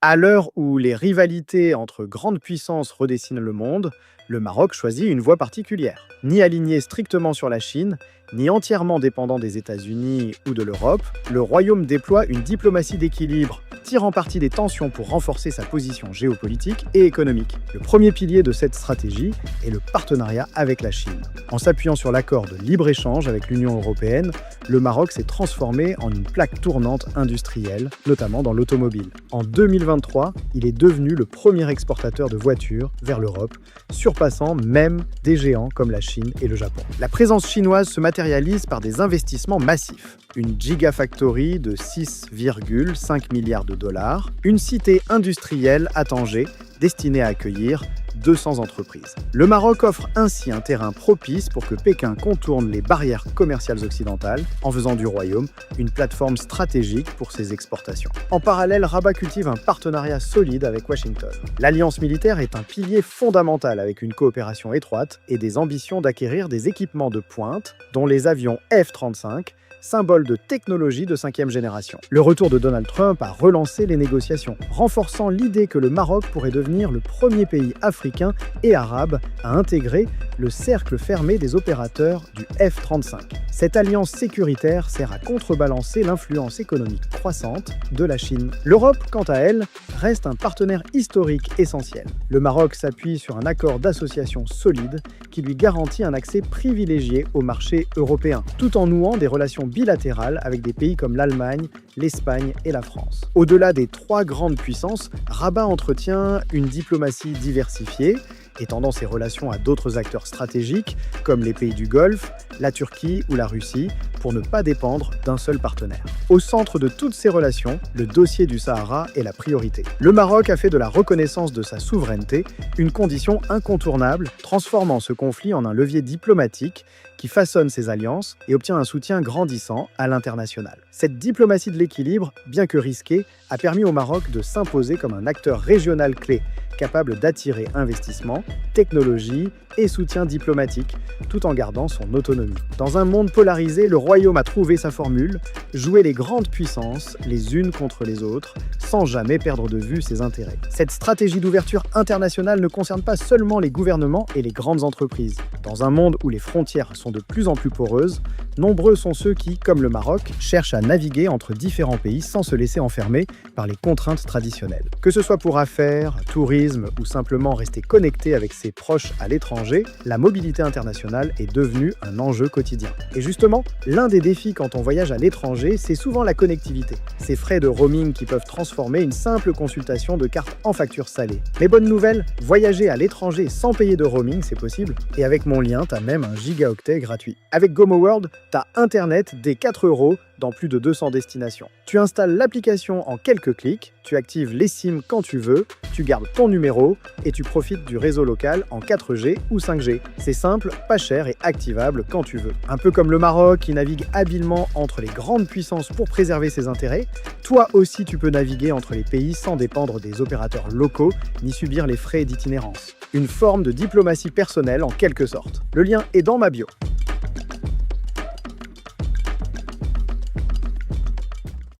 À l'heure où les rivalités entre grandes puissances redessinent le monde, le Maroc choisit une voie particulière. Ni aligné strictement sur la Chine, ni entièrement dépendant des États-Unis ou de l'Europe, le royaume déploie une diplomatie d'équilibre, tirant parti des tensions pour renforcer sa position géopolitique et économique. Le premier pilier de cette stratégie est le partenariat avec la Chine. En s'appuyant sur l'accord de libre-échange avec l'Union européenne, le Maroc s'est transformé en une plaque tournante industrielle, notamment dans l'automobile. En 2023, il est devenu le premier exportateur de voitures vers l'Europe, surpassant même des géants comme la Chine et le Japon. La présence chinoise se matérialise par des investissements massifs. Une gigafactory de 6,5 milliards de dollars, une cité industrielle à Tanger destinée à accueillir 200 entreprises. Le Maroc offre ainsi un terrain propice pour que Pékin contourne les barrières commerciales occidentales en faisant du royaume une plateforme stratégique pour ses exportations. En parallèle, Rabat cultive un partenariat solide avec Washington. L'alliance militaire est un pilier fondamental avec une coopération étroite et des ambitions d'acquérir des équipements de pointe, dont les avions F-35, symbole de technologie de 5e génération. Le retour de Donald Trump a relancé les négociations, renforçant l'idée que le Maroc pourrait devenir le premier pays africain et arabe à intégrer le cercle fermé des opérateurs du F-35. Cette alliance sécuritaire sert à contrebalancer l'influence économique croissante de la Chine. L'Europe, quant à elle, reste un partenaire historique essentiel. Le Maroc s'appuie sur un accord d'association solide qui lui garantit un accès privilégié au marché européen, tout en nouant des relations bilatérales avec des pays comme l'Allemagne, l'Espagne et la France. Au-delà des trois grandes puissances, Rabat entretient une diplomatie diversifiée, étendant ses relations à d'autres acteurs stratégiques comme les pays du Golfe, la Turquie ou la Russie, pour ne pas dépendre d'un seul partenaire. Au centre de toutes ces relations, le dossier du Sahara est la priorité. Le Maroc a fait de la reconnaissance de sa souveraineté une condition incontournable, transformant ce conflit en un levier diplomatique qui façonne ses alliances et obtient un soutien grandissant à l'international. Cette diplomatie de l'équilibre, bien que risquée, a permis au Maroc de s'imposer comme un acteur régional clé, capable d'attirer investissements, technologies et soutien diplomatique, tout en gardant son autonomie. Dans un monde polarisé, le royaume a trouvé sa formule, jouer les grandes puissances les unes contre les autres, sans jamais perdre de vue ses intérêts. Cette stratégie d'ouverture internationale ne concerne pas seulement les gouvernements et les grandes entreprises. Dans un monde où les frontières sont de plus en plus poreuses, nombreux sont ceux qui, comme le Maroc, cherchent à naviguer entre différents pays sans se laisser enfermer par les contraintes traditionnelles. Que ce soit pour affaires, tourisme ou simplement rester connecté avec ses proches à l'étranger, la mobilité internationale est devenue un enjeu quotidien. Et justement, l'un des défis quand on voyage à l'étranger, c'est souvent la connectivité. Ces frais de roaming qui peuvent transformer une simple consultation de carte en facture salée. Mais bonne nouvelle, voyager à l'étranger sans payer de roaming, c'est possible. Et avec mon lien, t'as même un gigaoctet gratuit. Avec GoMoWorld, t'as Internet dès 4 € dans plus de 200 destinations. Tu installes l'application en quelques clics, tu actives les SIM quand tu veux, tu gardes ton numéro et tu profites du réseau local en 4G ou 5G. C'est simple, pas cher et activable quand tu veux. Un peu comme le Maroc qui navigue habilement entre les grandes puissances pour préserver ses intérêts, toi aussi tu peux naviguer entre les pays sans dépendre des opérateurs locaux ni subir les frais d'itinérance. Une forme de diplomatie personnelle en quelque sorte. Le lien est dans ma bio.